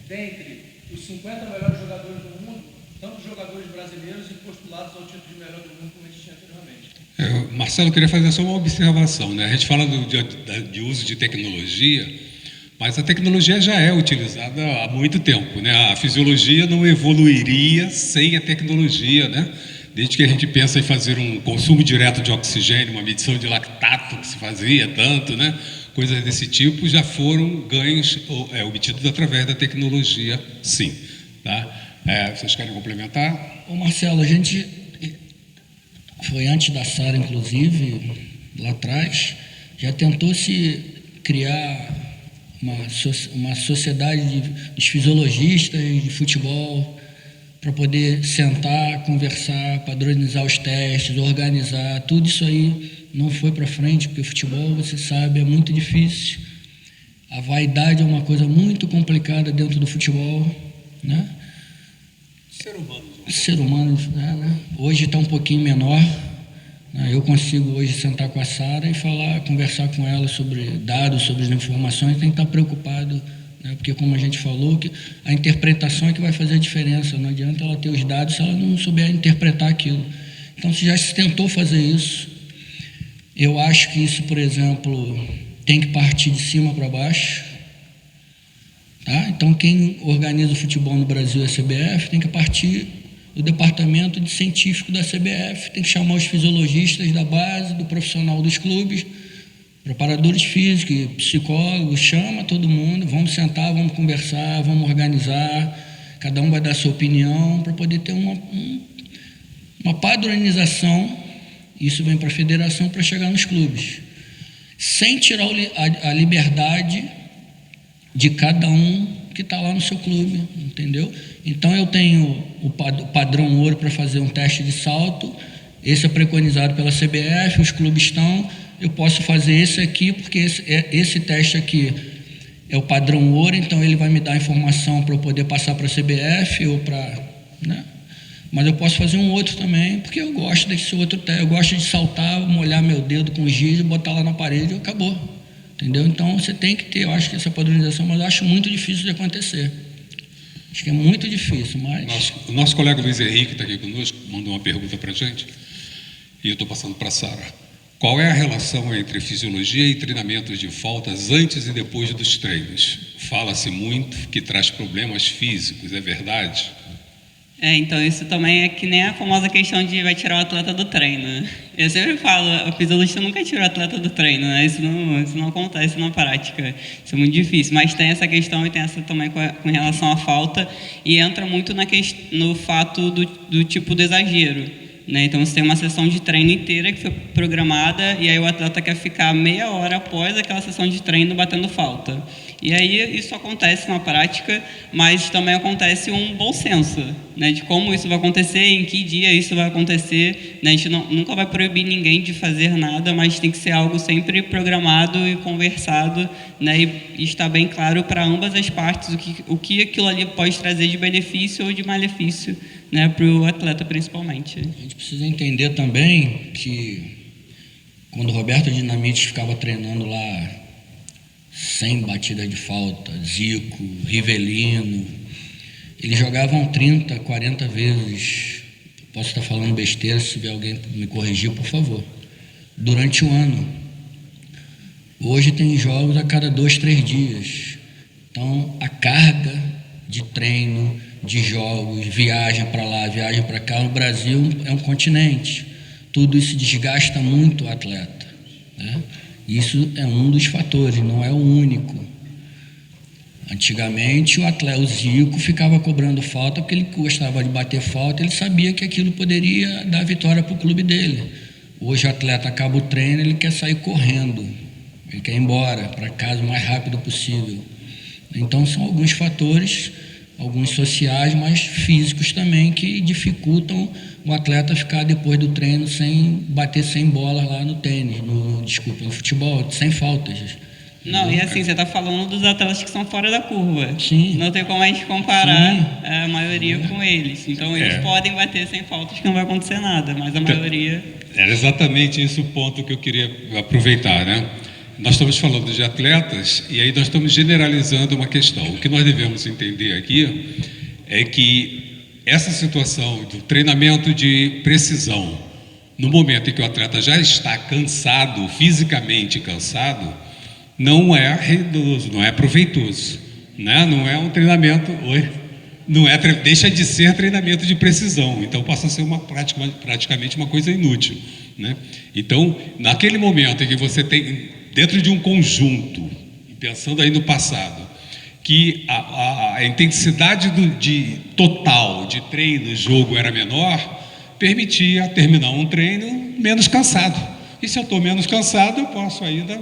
dentre os 50 melhores jogadores do mundo, tantos jogadores brasileiros e postulados ao título de melhor do mundo como a gente tinha anteriormente. Marcelo, eu queria fazer só uma observação, né? A gente fala de uso de tecnologia, mas a tecnologia já é utilizada há muito tempo, né? A fisiologia não evoluiria sem a tecnologia, né? Desde que a gente pensa em fazer um consumo direto de oxigênio, uma medição de lactato que se fazia tanto, né? Coisas desse tipo já foram ganhos obtidos através da tecnologia, sim. Tá? Vocês querem complementar? Ô Marcelo, a gente foi antes da Sara, inclusive, lá atrás, já tentou se criar uma sociedade dos fisiologistas de futebol para poder sentar, conversar, padronizar os testes, organizar, tudo isso aí não foi para frente, porque o futebol, você sabe, é muito difícil. A vaidade é uma coisa muito complicada dentro do futebol, né? Ser humano, né? Hoje está um pouquinho menor, né? Eu consigo hoje sentar com a Sara e conversar com ela sobre dados, sobre as informações, tem que estar preocupado, né? Porque como a gente falou, que a interpretação é que vai fazer a diferença, não adianta ela ter os dados se ela não souber interpretar aquilo. Então, se já se tentou fazer isso, eu acho que isso, por exemplo, tem que partir de cima para baixo. Tá? Então, quem organiza o futebol no Brasil é a CBF, tem que partir do departamento de científico da CBF, tem que chamar os fisiologistas da base, do profissional dos clubes, preparadores físicos, psicólogos, chama todo mundo, vamos sentar, vamos conversar, vamos organizar, cada um vai dar a sua opinião para poder ter uma padronização. Isso vem para a federação para chegar nos clubes, sem tirar a liberdade de cada um que está lá no seu clube, entendeu? Então eu tenho o padrão ouro para fazer um teste de salto, esse é preconizado pela CBF, os clubes estão, eu posso fazer esse aqui, porque esse teste aqui é o padrão ouro, então ele vai me dar informação para eu poder passar para a CBF ou para... né? Mas eu posso fazer um outro também, porque eu gosto desse outro teste, eu gosto de saltar, molhar meu dedo com giz, botar lá na parede e acabou. Entendeu? Então, você tem que ter, eu acho que essa padronização, mas eu acho muito difícil de acontecer. Acho que é muito difícil, mas... O nosso colega Luiz Henrique está aqui conosco, mandou uma pergunta para a gente, e eu estou passando para a Sara. Qual é a relação entre fisiologia e treinamentos de faltas antes e depois dos treinos? Fala-se muito que traz problemas físicos, é verdade? Então isso também é que nem a famosa questão de vai tirar o atleta do treino. Eu sempre falo, o fisiologista nunca tira o atleta do treino, né? Isso não acontece na prática, isso é muito difícil. Mas tem essa questão e tem essa também com relação à falta, e entra muito no fato do tipo de exagero, né? Então você tem uma sessão de treino inteira que foi programada e aí o atleta quer ficar meia hora após aquela sessão de treino batendo falta. E aí isso acontece na prática, mas também acontece um bom senso, né, de como isso vai acontecer, em que dia isso vai acontecer, né? A gente nunca vai proibir ninguém de fazer nada, mas tem que ser algo sempre programado e conversado, né, e estar bem claro para ambas as partes o que aquilo ali pode trazer de benefício ou de malefício, né, para o atleta principalmente. A gente precisa entender também que quando o Roberto Dinamite ficava treinando lá 100 batidas de falta, Zico, Rivelino, eles jogavam 30, 40 vezes. Posso estar falando besteira, se tiver alguém me corrigir, por favor. Durante o ano. Hoje tem jogos a cada 2, 3 dias. Então, a carga de treino, de jogos, viagem para lá, viagem para cá, o Brasil é um continente. Tudo isso desgasta muito o atleta, né? Isso é um dos fatores, não é o único. Antigamente, o Zico ficava cobrando falta porque ele gostava de bater falta, ele sabia que aquilo poderia dar vitória para o clube dele. Hoje o atleta acaba o treino, ele quer sair correndo, ele quer ir embora para casa o mais rápido possível. Então são alguns fatores, alguns sociais, mas físicos também, que dificultam o atleta ficar depois do treino sem bater 100 bolas lá no tênis, no futebol, sem faltas. Não, e assim, você está falando dos atletas que são fora da curva. Sim. Não tem como a gente comparar Sim. a maioria com eles. Então, eles podem bater sem faltas que não vai acontecer nada, mas a maioria... Era exatamente esse o ponto que eu queria aproveitar, né? Nós estamos falando de atletas e aí nós estamos generalizando uma questão. O que nós devemos entender aqui é que essa situação do treinamento de precisão, no momento em que o atleta já está cansado, fisicamente cansado, não é reidoso, não é proveitoso, né? Não é um treinamento, deixa de ser treinamento de precisão, então passa a ser praticamente uma coisa inútil, né? Então, naquele momento em que você tem, dentro de um conjunto, pensando aí no passado, que a intensidade total de treino, jogo era menor, permitia terminar um treino menos cansado. E se eu estou menos cansado, eu posso ainda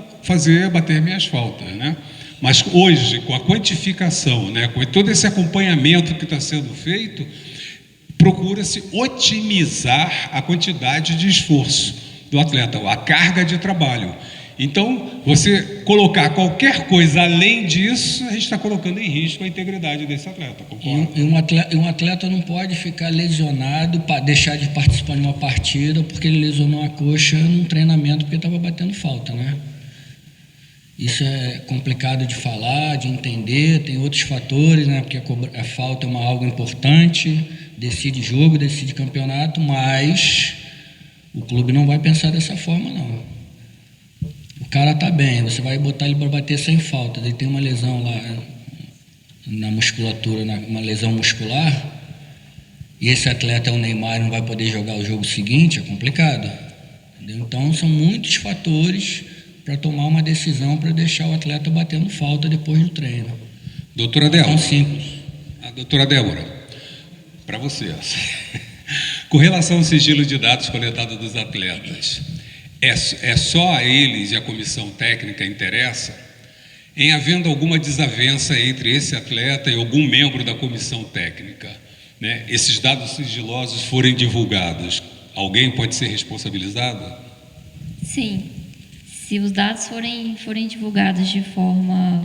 bater minhas faltas, né? Mas hoje, com a quantificação, né, com todo esse acompanhamento que está sendo feito, procura-se otimizar a quantidade de esforço do atleta, a carga de trabalho. Então, você colocar qualquer coisa além disso, a gente está colocando em risco a integridade desse atleta, concorda? E um atleta não pode ficar lesionado, deixar de participar de uma partida porque ele lesionou a coxa num treinamento porque estava batendo falta, né? Isso é complicado de falar, de entender, tem outros fatores, né? Porque a falta é algo importante, decide jogo, decide campeonato, mas o clube não vai pensar dessa forma, não. O cara está bem, você vai botar ele para bater sem falta, ele tem uma lesão lá na musculatura, uma lesão muscular, e esse atleta é o Neymar e não vai poder jogar o jogo seguinte, é complicado. Entendeu? Então são muitos fatores para tomar uma decisão para deixar o atleta batendo falta depois do treino. Doutora Débora. Tão simples. A doutora Débora, para você. Com relação ao sigilo de dados coletado dos atletas, é só a eles e a comissão técnica interessa? Em havendo alguma desavença entre esse atleta e algum membro da comissão técnica, né, esses dados sigilosos forem divulgados, alguém pode ser responsabilizado? Sim. Se os dados forem divulgados de forma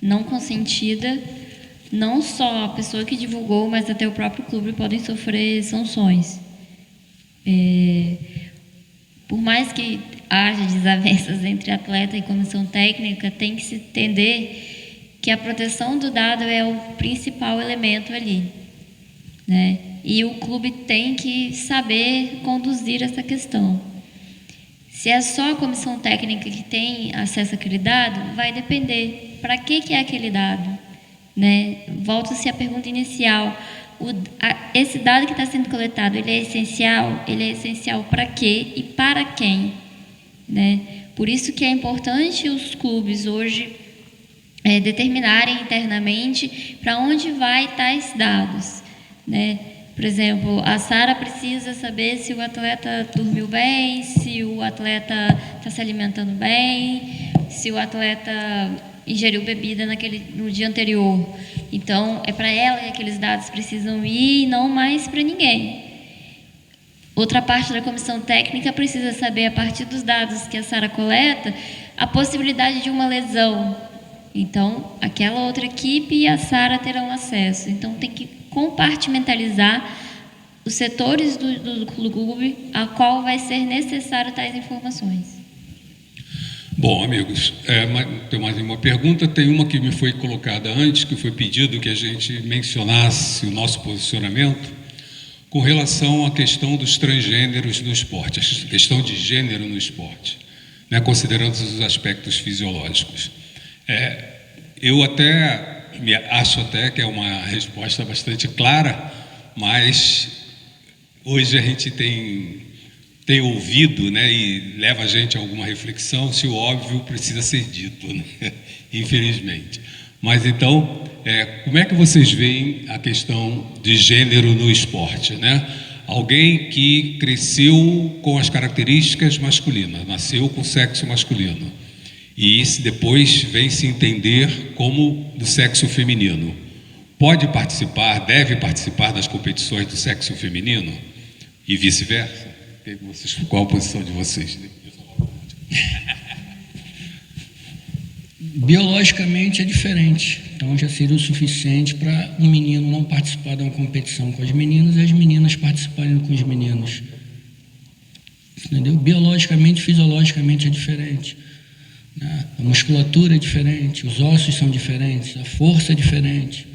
não consentida, não só a pessoa que divulgou, mas até o próprio clube podem sofrer sanções. Por mais que haja desavenças entre atleta e comissão técnica, tem que se entender que a proteção do dado é o principal elemento ali, né? E o clube tem que saber conduzir essa questão. Se é só a comissão técnica que tem acesso àquele dado, vai depender para que é aquele dado, né? Volta-se à pergunta inicial. Esse dado que está sendo coletado, ele é essencial? Ele é essencial para quê e para quem, né? Por isso que é importante os clubes hoje determinarem internamente para onde vai tais dados, né? Por exemplo, a Sara precisa saber se o atleta dormiu bem, se o atleta está se alimentando bem, se o atleta ingeriu bebida no dia anterior. Então, é para ela que aqueles dados precisam ir e não mais para ninguém. Outra parte da comissão técnica precisa saber, a partir dos dados que a Sara coleta, a possibilidade de uma lesão. Então, aquela outra equipe e a Sara terão acesso. Então, tem que compartimentalizar os setores do clube a qual vai ser necessário tais informações. Bom, amigos, tem mais uma pergunta. Tem uma que me foi colocada antes, que foi pedido que a gente mencionasse o nosso posicionamento com relação à questão dos transgêneros no esporte, a questão de gênero no esporte, né, considerando os aspectos fisiológicos. Eu acho até que é uma resposta bastante clara, mas hoje a gente tem ouvido, né, e leva a gente a alguma reflexão se o óbvio precisa ser dito, né? Infelizmente. Mas então, como é que vocês veem a questão de gênero no esporte, né? alguém que cresceu com as características masculinas, nasceu com sexo masculino, e depois vem se entender como do sexo feminino. Pode participar, deve participar das competições do sexo feminino e vice-versa? Qual a posição de vocês? Biologicamente é diferente, então já seria o suficiente para um menino não participar de uma competição com as meninas e as meninas participarem com os meninos. Entendeu? Biologicamente, fisiologicamente é diferente, né? A musculatura é diferente, os ossos são diferentes, a força é diferente.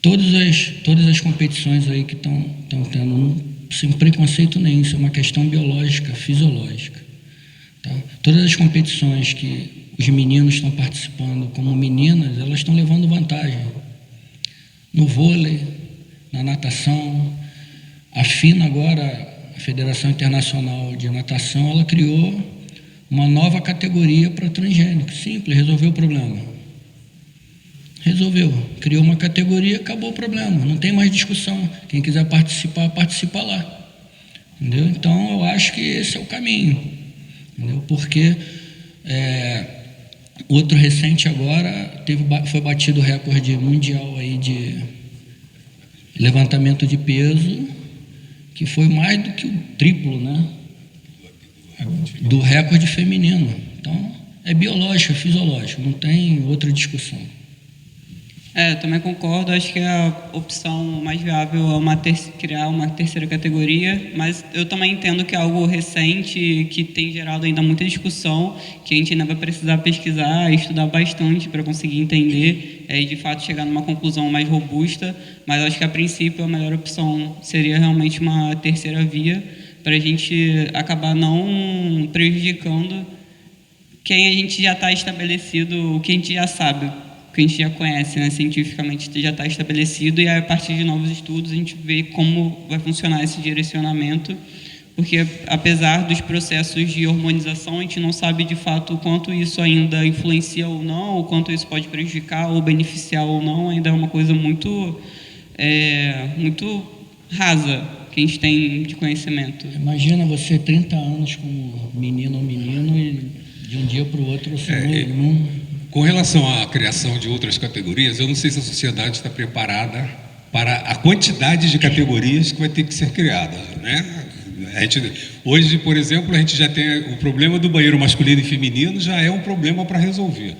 Todas as competições aí que estão tendo, sem preconceito nenhum, isso é uma questão biológica, fisiológica. Tá? Todas as competições que os meninos estão participando como meninas, elas estão levando vantagem. No vôlei, na natação, a FINA agora, a Federação Internacional de Natação, ela criou uma nova categoria para transgênicos. Simples, resolveu o problema. Resolveu. Criou uma categoria, acabou o problema. Não tem mais discussão. Quem quiser participar, participa lá. Entendeu? Então, eu acho que esse é o caminho. Entendeu? Porque outro recente agora foi batido o recorde mundial aí de levantamento de peso, que foi mais do que o triplo, né, do recorde feminino. Então, é biológico, é fisiológico, não tem outra discussão. Eu também concordo, acho que a opção mais viável é criar uma terceira categoria, mas eu também entendo que é algo recente, que tem gerado ainda muita discussão, que a gente ainda vai precisar pesquisar, estudar bastante para conseguir entender e de fato chegar numa conclusão mais robusta, mas acho que a princípio a melhor opção seria realmente uma terceira via, para a gente acabar não prejudicando quem a gente já está estabelecido, o que a gente já sabe, que a gente já conhece, né, cientificamente já está estabelecido, e aí, a partir de novos estudos a gente vê como vai funcionar esse direcionamento, porque apesar dos processos de hormonização, a gente não sabe de fato o quanto isso ainda influencia ou não, o quanto isso pode prejudicar ou beneficiar ou não, ainda é uma coisa muito rasa que a gente tem de conhecimento. Imagina você 30 anos como menino ou menino e de um dia para o outro você não... Com relação à criação de outras categorias, eu não sei se a sociedade está preparada para a quantidade de categorias que vai ter que ser criada, né? Hoje, por exemplo, a gente já tem o problema do banheiro masculino e feminino, já é um problema para resolver.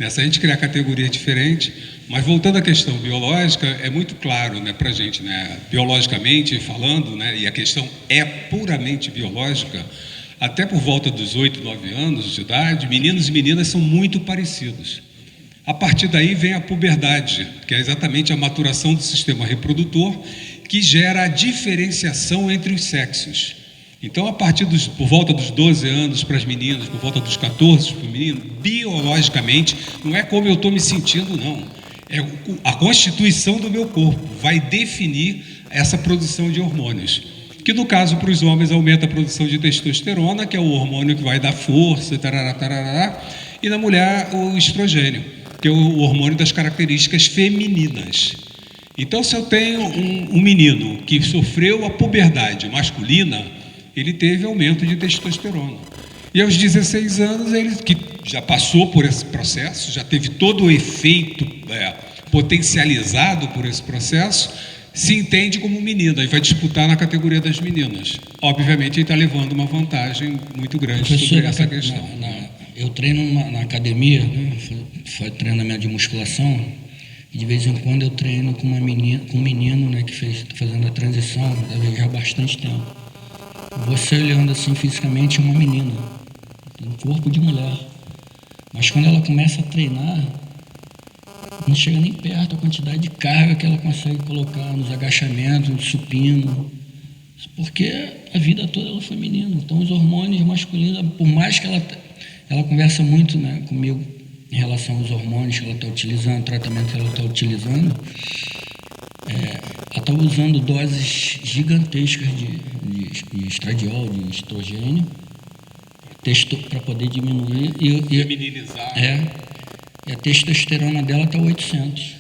Se a gente criar categorias diferentes, mas voltando à questão biológica, é muito claro, né, para a gente, né, biologicamente falando, né, e a questão é puramente biológica. Até por volta dos 8, 9 anos de idade, meninos e meninas são muito parecidos. A partir daí vem a puberdade, que é exatamente a maturação do sistema reprodutor, que gera a diferenciação entre os sexos. Então, por volta dos 12 anos para as meninas, por volta dos 14 para o menino, biologicamente, não é como eu estou me sentindo, não. É a constituição do meu corpo vai definir essa produção de hormônios. Que no caso para os homens aumenta a produção de testosterona, que é o hormônio que vai dar força, tarará, tarará, e na mulher o estrogênio, que é o hormônio das características femininas. Então, se eu tenho um menino que sofreu a puberdade masculina, ele teve aumento de testosterona. E aos 16 anos, ele que já passou por esse processo, já teve todo o efeito potencializado por esse processo, se entende como menina e vai disputar na categoria das meninas. Obviamente, ele está levando uma vantagem muito grande sobre essa questão. Eu treino na academia, né, faz treinamento de musculação, e de vez em quando eu treino com um menino, né, que está fazendo a transição já há bastante tempo. Você olhando assim fisicamente é uma menina, tem um corpo de mulher. Mas quando ela começa a treinar, não chega nem perto a quantidade de carga que ela consegue colocar nos agachamentos, no supino, porque a vida toda ela foi menina. Então os hormônios masculinos, por mais que ela conversa muito, né, comigo em relação aos hormônios que ela está utilizando, o tratamento que ela está utilizando, ela está usando doses gigantescas de estradiol, de estrogênio, para poder diminuir feminilizar. E a testosterona dela está 800.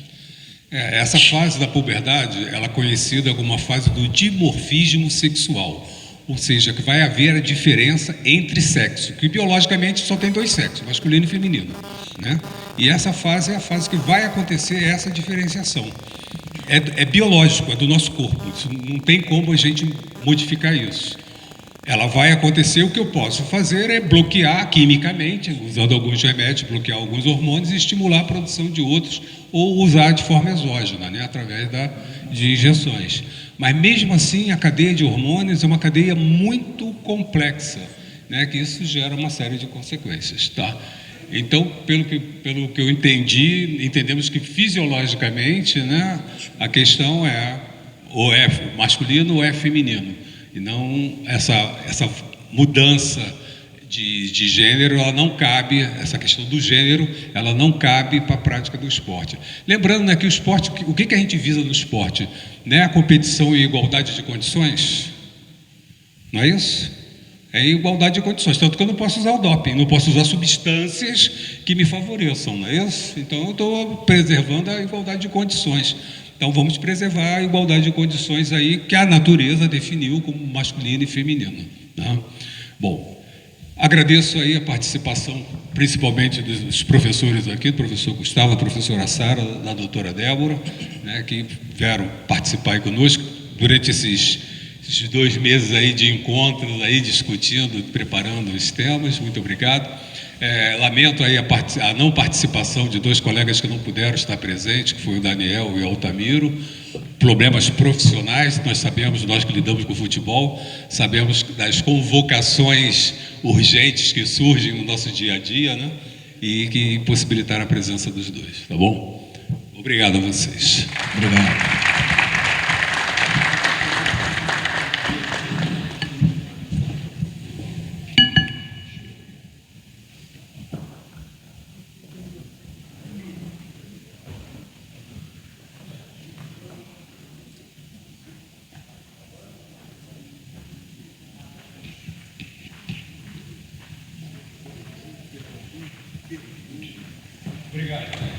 Essa fase da puberdade, ela é conhecida como a fase do dimorfismo sexual, ou seja, que vai haver a diferença entre sexos, que biologicamente só tem dois sexos, masculino e feminino, né? E essa fase é a fase que vai acontecer essa diferenciação. É biológico, é do nosso corpo, isso não tem como a gente modificar isso. Ela vai acontecer, o que eu posso fazer é bloquear quimicamente, usando alguns remédios, bloquear alguns hormônios e estimular a produção de outros, ou usar de forma exógena, né, através de injeções. Mas mesmo assim, a cadeia de hormônios é uma cadeia muito complexa, né, que isso gera uma série de consequências, tá? Então, pelo que eu entendi, entendemos que fisiologicamente, né, a questão é ou é masculino ou é feminino, e não essa mudança de gênero, ela não cabe, essa questão do gênero, ela não cabe para a prática do esporte. Lembrando, né, que o esporte, o que a gente visa no esporte? Né, a competição e igualdade de condições? Não é isso? É igualdade de condições, tanto que eu não posso usar o doping, não posso usar substâncias que me favoreçam, não é isso? Então eu estou preservando a igualdade de condições. Então vamos preservar a igualdade de condições aí que a natureza definiu como masculino e feminino, né? Bom, agradeço aí a participação, principalmente dos professores aqui, do professor Gustavo, da professora Sara, da doutora Débora, né, que vieram participar aí conosco durante esses 2 meses aí de encontros, aí discutindo, preparando os temas. Muito obrigado. Lamento aí a não participação de 2 colegas que não puderam estar presentes, que foi o Daniel e o Altamiro. Problemas profissionais, nós sabemos, nós que lidamos com futebol, sabemos das convocações urgentes que surgem no nosso dia a dia, né? E que impossibilitaram a presença dos 2, tá bom? Obrigado a vocês. Obrigado. Obrigado.